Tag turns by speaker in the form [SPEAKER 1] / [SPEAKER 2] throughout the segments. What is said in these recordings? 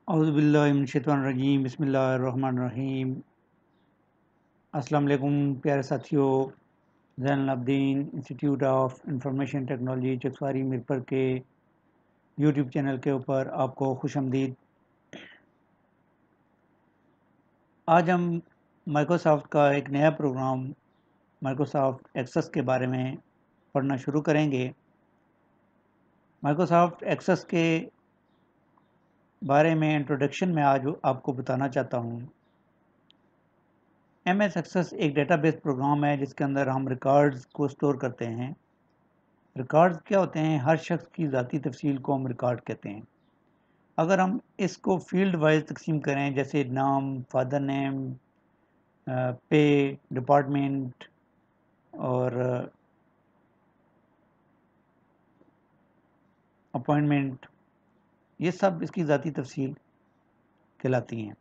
[SPEAKER 1] औज़ुबिल्लाहिमिनश्शैतानिर्रजीम बिस्मिल्लाहिर्रहमानिर्रहीम। अस्सलाम वालेकुम प्यारे साथियों। Zainul Abedin institute of information technology Chakwari Mirpur के यूट्यूब चैनल के ऊपर आपको खुशामदीद। आज हम माइक्रोसॉफ्ट का एक नया प्रोग्राम माइक्रोसॉफ्ट एक्सेस के बारे में पढ़ना शुरू करेंगे। माइक्रोसॉफ्ट एक्सेस के बारे में इंट्रोडक्शन में आज आपको बताना चाहता हूँ। MS एक्सेस एक डेटाबेस प्रोग्राम है जिसके अंदर हम रिकॉर्ड्स को स्टोर करते हैं। रिकॉर्ड्स क्या होते हैं? हर शख्स की ज़ाती तफसील को हम रिकॉर्ड कहते हैं। अगर हम इसको फील्ड वाइज तकसीम करें, जैसे नाम, फादर नेम, पे, डिपार्टमेंट और अपॉइंटमेंट, ये सब इसकी ज़ाती तफसील कहलाती हैं।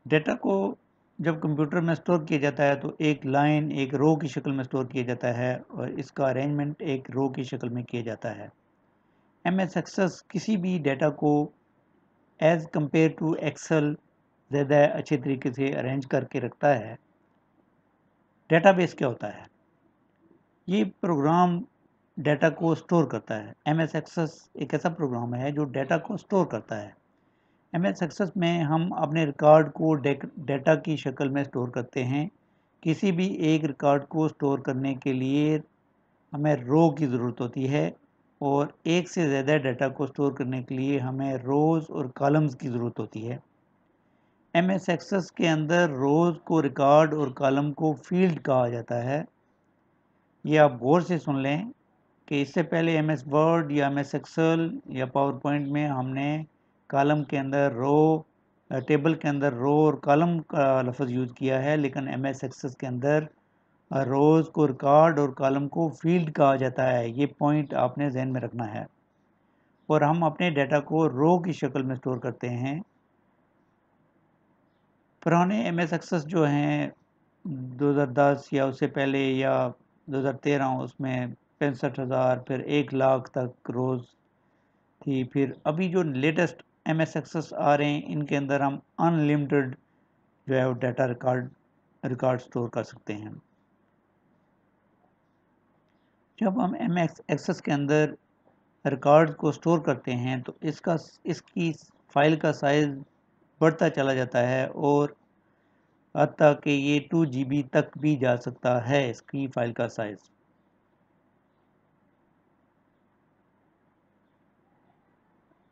[SPEAKER 1] डेटा को जब कंप्यूटर में स्टोर किया जाता है तो एक लाइन एक रो की शक्ल में स्टोर किया जाता है और इसका अरेंजमेंट एक रो की शक्ल में किया जाता है। MS एक्सेस किसी भी डेटा को एज़ कंपेयर टू एक्सेल ज़्यादा अच्छे तरीके से अरेंज करके रखता है। डेटाबेस क्या होता है? ये प्रोग्राम डेटा को स्टोर करता है। MS एक्सेस एक ऐसा प्रोग्राम है जो डेटा को स्टोर करता है। MS एक्सेस में हम अपने रिकॉर्ड को डेटा की शक्ल में स्टोर करते हैं। किसी भी एक रिकॉर्ड को स्टोर करने के लिए हमें रो की ज़रूरत होती है और एक से ज़्यादा डाटा को स्टोर करने के लिए हमें रोज़ और कॉलम्स की ज़रूरत होती है। MS एक्सेस के अंदर रोज़ को रिकॉर्ड और कॉलम को फील्ड कहा जाता है। ये आप गौर से सुन लें कि इससे पहले MS वर्ड या MS एक्सेल या पावर पॉइंट में हमने कॉलम के अंदर टेबल के अंदर रो और कॉलम का लफ्ज़ यूज़ किया है, लेकिन MS एक्सेस के अंदर रोज़ को रिकॉर्ड और कॉलम को फील्ड कहा जाता है। ये पॉइंट आपने जहन में रखना है। और हम अपने डेटा को रो की शक्ल में स्टोर करते हैं। पुराने MS एक्सेस जो हैं 2010 या उससे पहले या 2013, उसमें 65,000 फिर 1,00,000 तक रोज़ थी। फिर अभी जो लेटेस्ट MS एक्सेस आ रहे हैं इनके अंदर हम अनलिमिटेड जो है वो डाटा रिकॉर्ड स्टोर कर सकते हैं। जब हम MS एक्सेस के अंदर रिकॉर्ड को स्टोर करते हैं तो इसकी फाइल का साइज़ बढ़ता चला जाता है और हत्ता कि ये 2 GB तक भी जा सकता है इसकी फाइल का साइज़।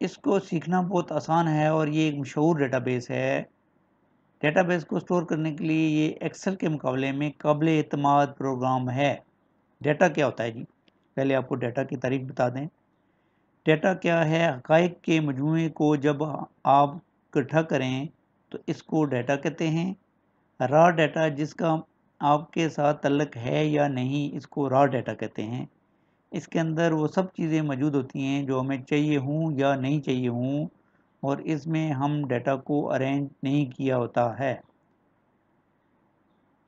[SPEAKER 1] इसको सीखना बहुत आसान है और ये एक मशहूर डेटाबेस है। डेटाबेस को स्टोर करने के लिए ये एक्सेल के मुकाबले में काबिल एतमाद प्रोग्राम है। डेटा क्या होता है जी? पहले आपको डेटा की तारीफ बता दें। डेटा क्या है? हक़ाइक़ के मजमूए को जब आप इकट्ठा करें तो इसको डेटा कहते हैं। रॉ डेटा जिसका आपके साथ तल्लक है या नहीं, इसको रॉ डेटा कहते हैं। इसके अंदर वो सब चीज़ें मौजूद होती हैं जो हमें चाहिए हों या नहीं चाहिए हों और इसमें हम डेटा को अरेंज नहीं किया होता है।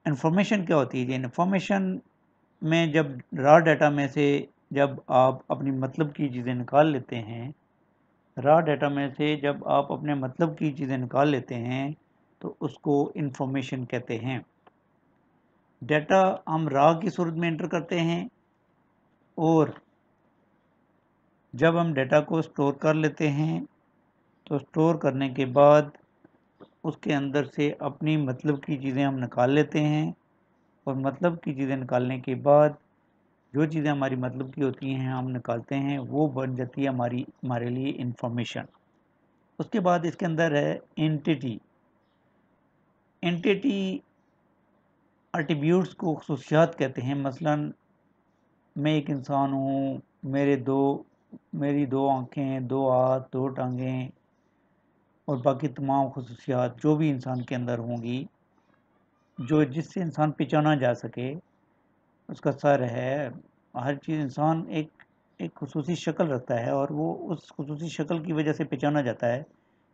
[SPEAKER 1] इन्फॉर्मेशन क्या होती है जी? इन्फॉर्मेशन में जब रॉ डेटा में से जब आप अपनी मतलब की चीज़ें निकाल लेते हैं, रॉ डेटा में से जब आप अपने मतलब की चीज़ें निकाल लेते हैं तो उसको इन्फॉर्मेशन कहते हैं। डेटा हम रॉ की सूरत में एंटर करते हैं और जब हम डेटा को स्टोर कर लेते हैं तो स्टोर करने के बाद उसके अंदर से अपनी मतलब की चीज़ें हम निकाल लेते हैं और मतलब की चीज़ें निकालने के बाद जो चीज़ें हमारी मतलब की होती हैं हम निकालते हैं, वो बन जाती है हमारे लिए इंफॉर्मेशन। उसके बाद इसके अंदर है एंटिटी। एंटिटी एट्रीब्यूट्स को खुसूसियात कहते हैं। मसलन मैं एक इंसान हूँ, मेरी दो आँखें, दो हाथ, दो टांगें और बाकी तमाम खुसूसियात जो भी इंसान के अंदर होंगी, जो जिससे इंसान पहचाना जा सके। उसका सर है, हर चीज़ इंसान एक खुसूसी शक्ल रखता है और वो उस खुसूसी शक्ल की वजह से पहचाना जाता है।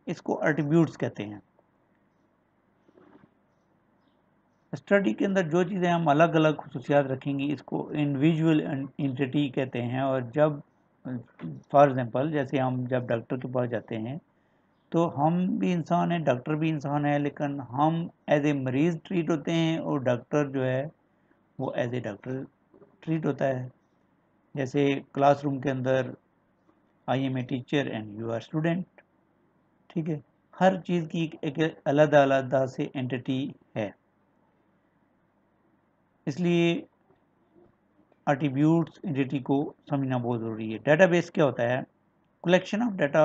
[SPEAKER 1] इसको एट्रीब्यूट्स कहते हैं। स्टडी के अंदर जो चीज़ें हम अलग अलग खसूसियात रखेंगी इसको इंडिविजुअल एंटिटी कहते हैं। और जब फॉर एग्ज़ाम्पल जैसे हम जब डॉक्टर के पास जाते हैं तो हम भी इंसान हैं, डॉक्टर भी इंसान है, लेकिन हम एज ए मरीज़ ट्रीट होते हैं और डॉक्टर जो है वो एज ए डॉक्टर ट्रीट होता है। जैसे क्लासरूम के अंदर I am a teacher and you are student, ठीक है। हर चीज़ की एक अलग अलग से एंटिटी है, इसलिए एट्रीब्यूट्स एंटिटी को समझना बहुत ज़रूरी है। डेटाबेस क्या होता है? कलेक्शन ऑफ डाटा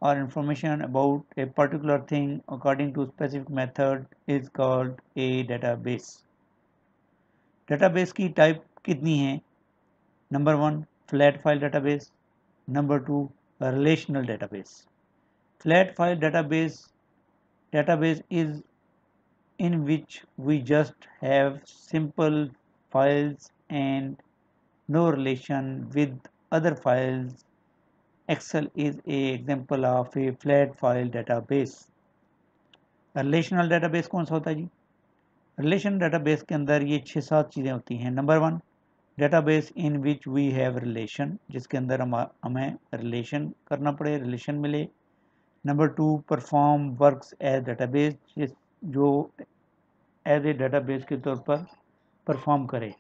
[SPEAKER 1] और information about a particular thing according to specific method is called a database. Database की टाइप कितनी है? Number 1 flat file database, number 2 relational database. Flat file database is in which we just have simple files and no relation with other files. Excel is a example of a flat file database. Relational database कौन सा होता है जी? Relation database के अंदर ये 6-7 चीज़ें होती हैं। Number 1 database in which we have relation, जिसके अंदर हमें रिलेशन करना पड़े, रिलेशन मिले। Number 2 perform works as database, जो एज ए डेटाबेस के तौर पर परफॉर्म करे।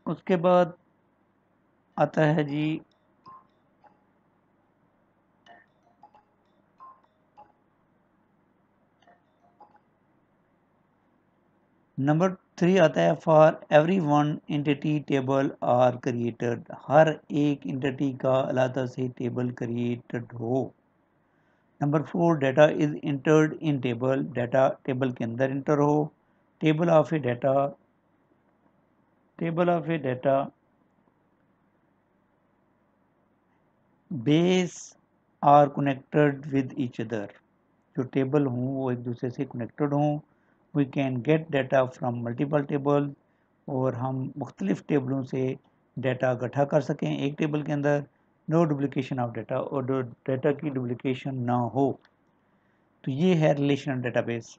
[SPEAKER 1] उसके बाद आता है जी नंबर 3 आता है for every one entity table are created, हर एक एंटिटी का अलग से टेबल क्रिएटेड हो। Number 4 data is entered in table, data table के अंदर इंटर हो। टेबल ऑफ ए डाटा बेस are connected with each other, जो टेबल हों वो एक दूसरे से कनेक्टेड हों। We can get data from multiple table, और हम मुख्तलिफ टेबलों से डाटा इकट्ठा कर सकें एक टेबल के अंदर। नो डुप्लिकेशन ऑफ डाटा, और डाटा की डुप्लिकेशन ना हो। तो ये है रिलेशनल डेटाबेस।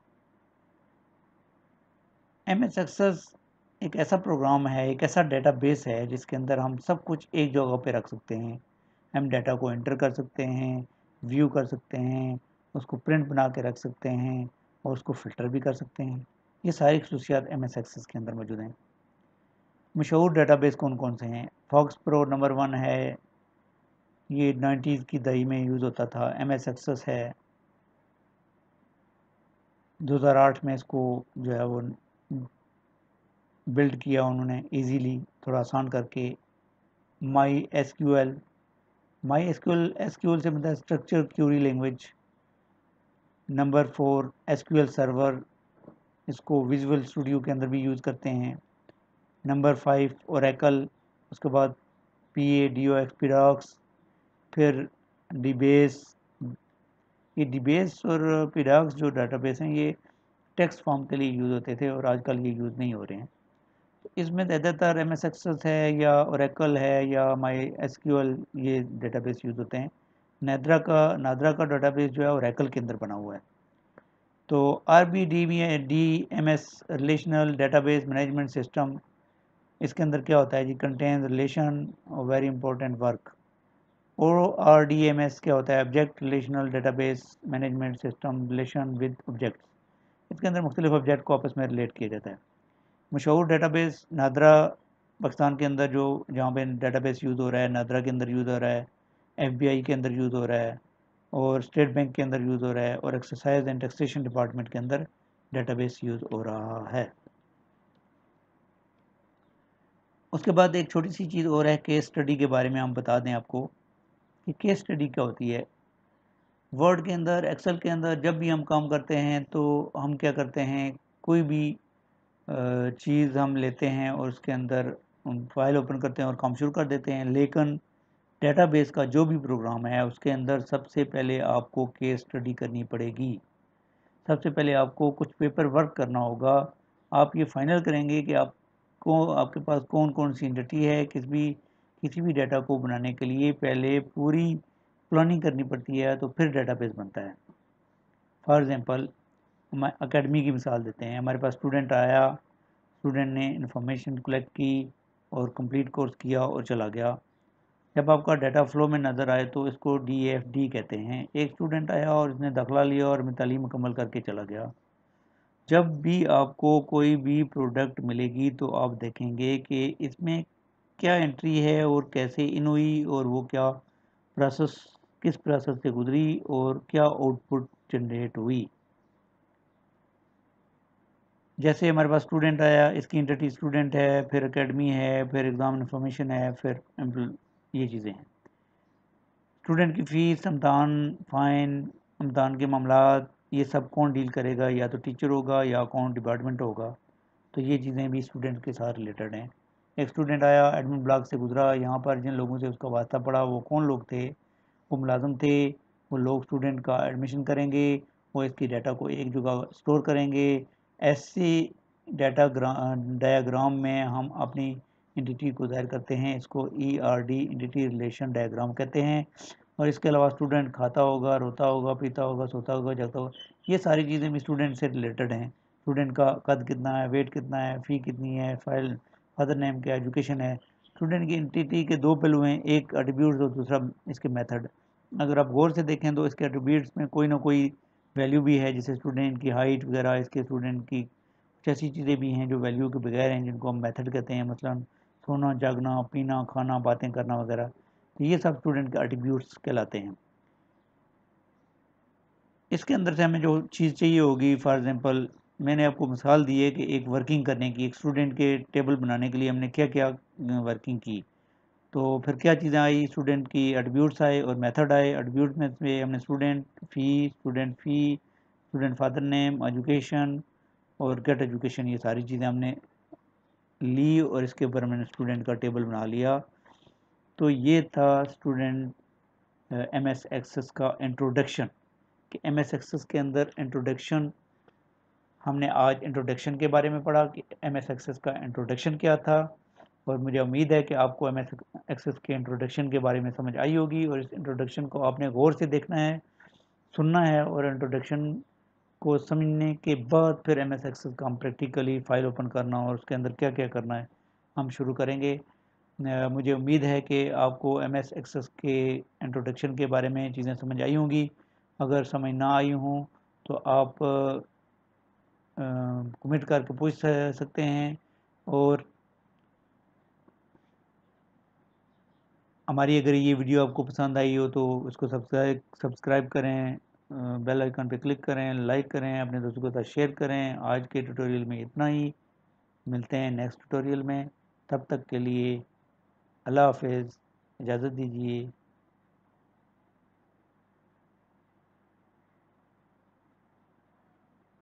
[SPEAKER 1] MS एक्सेस एक ऐसा प्रोग्राम है, एक ऐसा डेटाबेस है जिसके अंदर हम सब कुछ एक जगह पे रख सकते हैं। हम डाटा को एंटर कर सकते हैं, व्यू कर सकते हैं, उसको प्रिंट बना के रख सकते हैं और उसको फ़िल्टर भी कर सकते हैं। ये सारी खसूसियात MS एक्सेस के अंदर मौजूद हैं। मशहूर डेटाबेस कौन कौन से हैं? फॉक्स प्रो नंबर 1 है, ये 90s की दही में यूज़ होता था। MS एक्सेस है, 2008 में इसको जो है वो बिल्ड किया उन्होंने इजीली, थोड़ा आसान करके। माई एसक्यूएल से मतलब structure Curie language. Number 4 SQL server, इसको विजुअल स्टूडियो के अंदर भी यूज़ करते हैं। नंबर 5 ओरेकल, उसके बाद PADOX पिडॉक्स, फिर डीबेस। ये डीबेस और पिडॉक्स जो डाटाबेस हैं ये टेक्स्ट फॉर्म के लिए यूज़ होते थे और आजकल ये यूज़ नहीं हो रहे हैं। तो इसमें ज़्यादातर MS एक्सेस है या ओरेकल है या माई एसक्यूएल, ये डेटाबेस यूज़ होते हैं। नादरा का डेटाबेस जो है ओरेकल के अंदर बना हुआ है। तो RBDMS relational database management system, इसके अंदर क्या होता है जी? कंटेन रिलेशन और वेरी इंपॉर्टेंट वर्क। ORDMS क्या होता है? Object relational database management system, relation with objects. इसके अंदर मुख्तलिफ ऑब्जेक्ट को आपस में रिलेट किया जाता है। मशहूर डेटाबेस नादरा, पाकिस्तान के अंदर जो जहाँ पे डेटाबेस यूज़ हो रहा है, नादरा के अंदर यूज़ हो रहा है, FBI के अंदर यूज़ हो रहा है, और स्टेट बैंक के अंदर यूज़ हो रहा है, और एक्साइज एंड टैक्सेशन डिपार्टमेंट के अंदर डेटाबेस यूज़ हो रहा है। उसके बाद एक छोटी सी चीज़ और है, केस स्टडी के बारे में हम बता दें आपको कि केस स्टडी क्या होती है। वर्ड के अंदर, एक्सेल के अंदर जब भी हम काम करते हैं तो हम क्या करते हैं, कोई भी चीज़ हम लेते हैं और उसके अंदर फाइल ओपन करते हैं और काम शुरू कर देते हैं। लेकिन डेटाबेस का जो भी प्रोग्राम है उसके अंदर सबसे पहले आपको केस स्टडी करनी पड़ेगी। सबसे पहले आपको कुछ पेपर वर्क करना होगा। आप ये फाइनल करेंगे कि आपके पास कौन कौन सी एंटिटी है। किसी भी डाटा को बनाने के लिए पहले पूरी प्लानिंग करनी पड़ती है, तो फिर डेटाबेस बनता है। फॉर एग्ज़ाम्पल हम एकेडमी की मिसाल देते हैं। हमारे पास स्टूडेंट आया, स्टूडेंट ने इंफॉर्मेशन कलेक्ट की और कंप्लीट कोर्स किया और चला गया। जब आपका डाटा फ्लो में नज़र आए तो इसको DFD कहते हैं। एक स्टूडेंट आया और इसने दाखिला लिया और अपनी तालीम मुकम्मल करके चला गया। जब भी आपको कोई भी प्रोडक्ट मिलेगी तो आप देखेंगे कि इसमें क्या एंट्री है और कैसे इन हुई और वो क्या प्रोसेस, किस प्रोसेस से गुजरी और क्या आउटपुट जनरेट हुई। जैसे हमारे पास स्टूडेंट आया, इसकी एंटिटी स्टूडेंट है, फिर एकेडमी है, फिर एग्ज़ाम इन्फॉर्मेशन है, फिर ये चीज़ें हैं। स्टूडेंट की फ़ीस, इम्तहान, फ़ाइन, इम्तहान के मामलात, ये सब कौन डील करेगा? या तो टीचर होगा या अकाउंट डिपार्टमेंट होगा। तो ये चीज़ें भी स्टूडेंट के साथ रिलेटेड हैं। एक स्टूडेंट आया, एडमिन ब्लॉक से गुजरा, यहाँ पर जिन लोगों से उसका वास्ता पड़ा वो कौन लोग थे? वो मुलाजम थे। वो लोग स्टूडेंट का एडमिशन करेंगे, वो इसकी डाटा को एक जगह स्टोर करेंगे। ऐसे डायाग्राम में हम अपनी एंटिटी को ज़ाहिर करते हैं। इसको ERD एंटिटी रिलेशन डायग्राम कहते हैं। और इसके अलावा स्टूडेंट खाता होगा, रोता होगा, पीता होगा, सोता होगा, जगता होगा, ये सारी चीज़ें भी स्टूडेंट से रिलेटेड हैं। स्टूडेंट का कद कितना है, वेट कितना है, फ़ी कितनी है, फाइल, फादर नेम क्या, एजुकेशन है। स्टूडेंट की एंटिटी के दो पहलू हैं, एक एट्रीब्यूट्स और दूसरा इसके मेथड। अगर आप गौर से देखें तो इसके एट्रीब्यूट्स में कोई ना कोई वैल्यू भी है, जैसे स्टूडेंट की हाइट वगैरह, इसके स्टूडेंट की कुछ ऐसी चीज़ें भी हैं जो वैल्यू के बगैर हैं, जिनको हम मेथड कहते हैं। मसलन सोना, जागना, पीना, खाना, बातें करना वगैरह। तो ये सब स्टूडेंट के एट्रीब्यूट्स कहलाते हैं। इसके अंदर से हमें जो चीज़ चाहिए होगी, फॉर एग्जांपल मैंने आपको मिसाल दी है कि एक वर्किंग करने की, एक स्टूडेंट के टेबल बनाने के लिए हमने क्या क्या वर्किंग की। तो फिर क्या चीज़ें आई, स्टूडेंट की एट्रीब्यूट्स आए और मेथड आए। एट्रीब्यूट में से हमने स्टूडेंट फ़ी, स्टूडेंट फादर नेम, एजुकेशन और गेट एजुकेशन, ये सारी चीज़ें हमने ली और इसके ऊपर मैंने स्टूडेंट का टेबल बना लिया। तो ये था स्टूडेंट MS एक्सेस का इंट्रोडक्शन। कि MS एक्सेस के अंदर इंट्रोडक्शन, हमने आज इंट्रोडक्शन के बारे में पढ़ा कि MS एक्सेस का इंट्रोडक्शन क्या था। और मुझे उम्मीद है कि आपको MS एक्सेस के इंट्रोडक्शन के बारे में समझ आई होगी। और इस इंट्रोडक्शन को आपने गौर से देखना है, सुनना है, और इंट्रोडक्शन को समझने के बाद फिर MS एक्सेस का हम प्रैक्टिकली फ़ाइल ओपन करना और उसके अंदर क्या क्या करना है हम शुरू करेंगे। मुझे उम्मीद है कि आपको MS एक्सेस के इंट्रोडक्शन के बारे में चीज़ें समझ आई होंगी। अगर समझ ना आई हों तो आप कमेंट करके पूछ सकते हैं। और हमारी अगर ये वीडियो आपको पसंद आई हो तो उसको सब्सक्राइब करें, बेल आइकन पे क्लिक करें, लाइक करें, अपने दोस्तों के साथ शेयर करें। आज के ट्यूटोरियल में इतना ही, मिलते हैं नेक्स्ट ट्यूटोरियल में। तब तक के लिए अल्लाह हाफिज़, इजाज़त दीजिए।